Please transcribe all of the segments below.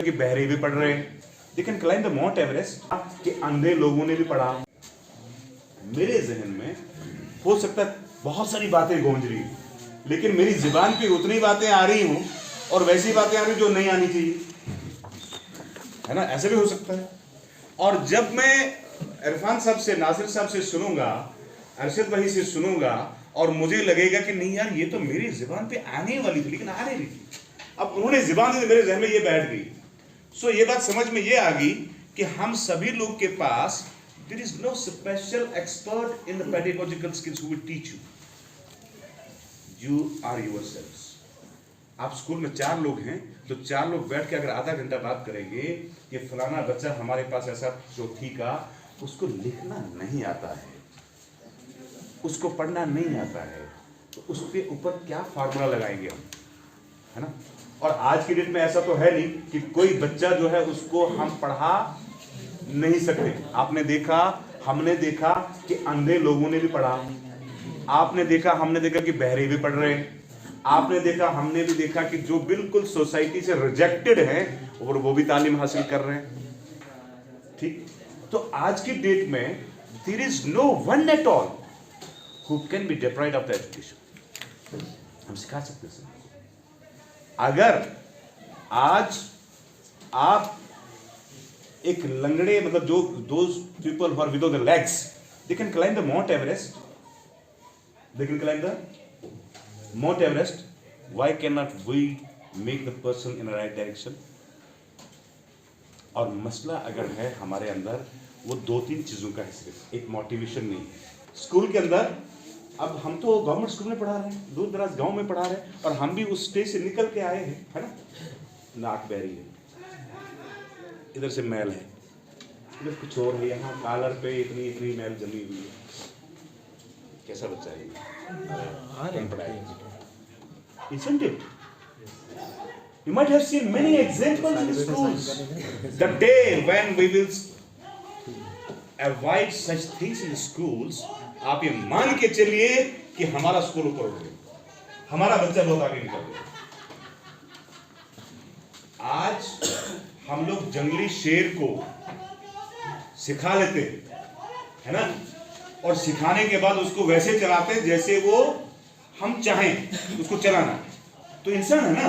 कि बहरे भी पढ़ रहे हैं, they can climb the mount Everest, कि अंधे लोगों ने भी पढ़ा। मेरे जहन में हो सकता है बहुत सारी बातें गूंज रही, लेकिन मेरी जुबान पे उतनी बातें आ रही हूं और वैसी बातें आ रही जो नहीं आनी चाहिए, है ना, ऐसे भी हो सकता है। और जब मैं इरफान साहब से, नासिर साहब से सुनूंगा, अरशद भाई से सुनूंगा और मुझे लगेगा कि नहीं यार ये तो मेरी जुबान पे आने वाली थी लेकिन आ नहीं रही थी, अब उन्होंने जुबान से मेरे जहन में ये बैठ गई। सो ये बात समझ में ये आ गई कि हम सभी लोग के पास there is no special expert in the pedagogical skills who will teach you. You are yourselves. आप स्कूल में 4 लोग हैं तो 4 लोग बैठ के अगर आधा घंटा बात करेंगे कि फलाना बच्चा हमारे पास ऐसा चौथी का, उसको लिखना नहीं आता है, उसको पढ़ना नहीं आता है, तो उसके ऊपर क्या फार्मूला लगाएंगे हम, है ना। और आज की डेट में ऐसा तो है नहीं कि कोई बच्चा जो है उसको हम पढ़ा नहीं सकते। आपने देखा, हमने देखा कि अंधे लोगों ने भी पढ़ा, आपने देखा, हमने देखा कि बहरे भी पढ़ रहे हैं, आपने देखा, हमने भी देखा कि जो बिल्कुल सोसाइटी से रिजेक्टेड हैं और वो भी तालीम हासिल कर रहे हैं। ठीक, तो आज की डेट में there is no one at all who can be deprived of the education. हम सिखा सकते हैं। अगर आज आप एक लंगड़े, मतलब जो those people who are without the legs, they can climb the Mount Everest. They can climb the Mount Everest. Why cannot we make the person in the right direction? और मसला अगर है हमारे अंदर, वो 2-3 चीजों का है, सिर्फ एक मोटिवेशन नहीं। स्कूल के अंदर अब हम तो गवर्नमेंट स्कूल में पढ़ा रहे हैं, दूर दराज गांव में पढ़ा रहे हैं, और हम भी उस स्टेज से निकल के आए हैं, है ना। नाक बहरी है, इधर से मैल है, इधर कुछ और है, यहाँ कॉलर पे इतनी इतनी मैल जमी हुई है। कैसा बच्चा है ये? Isn't it? You might have seen many examples in schools. The day when we will avoid such things in schools, आप ये मान के चलिए कि हमारा स्कूल ऊपर उठ गया, हमारा बच्चा बहुत आगे निकल गया। आज हम लोग जंगली शेर को सिखा लेते है ना, और सिखाने के बाद उसको वैसे चलाते हैं जैसे वो हम चाहें उसको चलाना। तो इंसान है ना,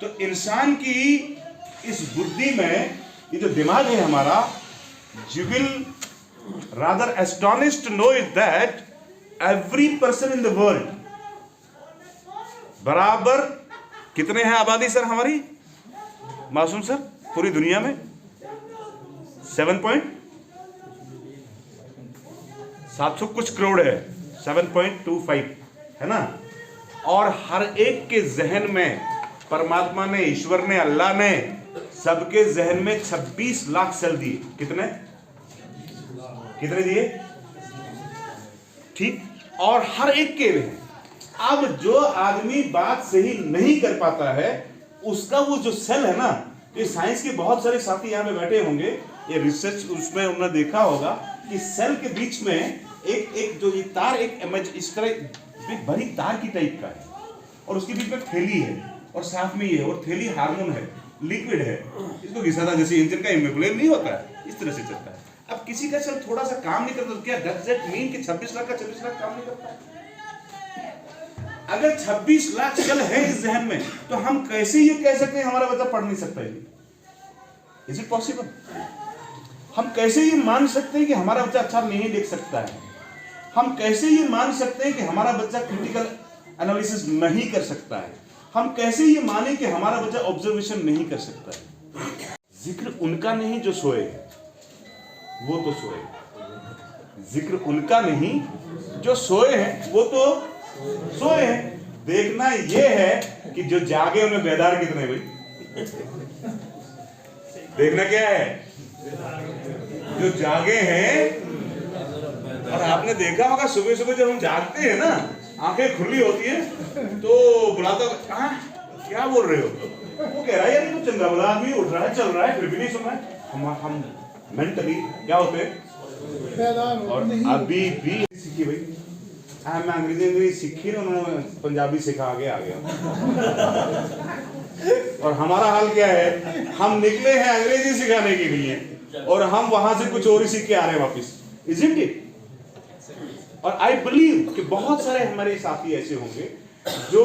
तो इंसान की इस बुद्धि में, ये जो दिमाग है हमारा, you will rather astonished to know it that every person in the world, बराबर कितने हैं आबादी सर हमारी, मासूम सर, पूरी दुनिया में 700 कुछ करोड़ है, 7.25 है ना। और हर एक के जहन में परमात्मा ने, ईश्वर ने, अल्लाह ने सबके जहन में 26 लाख सेल दिए। कितने दिए? ठीक, और हर एक के में। अब जो आदमी बात सही नहीं कर पाता है, उसका वो जो सेल है ना, ये साइंस के बहुत सारे साथी यहाँ पे बैठे होंगे, ये रिसर्च उसमें उन्होंने देखा होगा कि सेल के बीच में एक जो ये तार, एक इमेज इस तरह बड़ी तार की टाइप का है, और उसके बीच में थैली है, और साथ में ये है, और थैली हार्मोन है, लिक्विड है, इसको घिसाता जैसे इंजन का इम्बुलेंस नहीं होता है, इस तरह से चलता है। अब किसी का सेल थोड़ा सा काम नहीं करता तो क्या डज दैट मीन कि 26 लाख का 26 लाख काम नहीं करता? अगर 26 लाख सेल है इस जहन में, तो हम कैसे ये कह सकते हैं हमारा बच्चा पढ़ नहीं सकता है? Is it possible? हम कैसे ये मान सकते हैं कि हमारा बच्चा अच्छा नहीं लिख सकता है? हम कैसे ये मान सकते हैं कि हमारा बच्चा क्रिटिकल एनालिसिस नहीं कर सकता है? हम कैसे ये माने कि हमारा बच्चा ऑब्जर्वेशन नहीं कर सकता है? जिक्र उनका नहीं जो सोए, वो तो सोए। जिक्र उनका नहीं जो सोए हैं, वो तो सोए हैं। देखना ये है कि जो जागे उन्हें बेदार कितने भाई। देखना क्या है? जो जागे हैं। और आपने देखा होगा सुबह सुबह जब हम जागते हैं ना, आंखें खुली होती है, तो बुलाता क्या बोल रहे हो? वो कह रहा है यार तो चंगा भला आदमी उठ रहा है, चल रहा है, फिर भी नहीं सुन रहा है। हम मेंटली क्या होते हैं? और अभी भी सीखी भाई, मैं अंग्रेजी सीखी ना, उन्होंने पंजाबी सिखा के आ गया। और हमारा हाल क्या है, हम निकले हैं अंग्रेजी सिखाने के लिए और हम वहां से कुछ और ही सीख के आ रहे हैं वापिस। Isn't it? और आई बिलीव कि बहुत सारे हमारे साथी ऐसे होंगे जो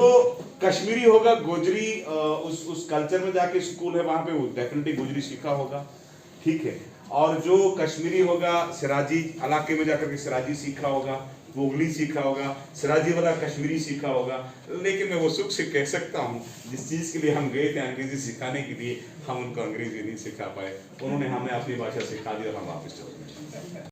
कश्मीरी होगा, गोजरी उस कल्चर में जाके स्कूल है वहां पे वो डेफिनेटली गोजरी सीखा होगा, ठीक है। और जो कश्मीरी होगा सिराजी इलाके में जाकर के सिराजी सीखा होगा, मोगली सीखा होगा, सिराजी वाला कश्मीरी सीखा होगा। लेकिन मैं वो सुख से कह सकता हूँ जिस चीज़ के लिए हम गए थे अंग्रेजी सिखाने के लिए, हम उनको अंग्रेजी नहीं सिखा पाए, उन्होंने हमें अपनी भाषा सिखा दी और हम वापस चले गए।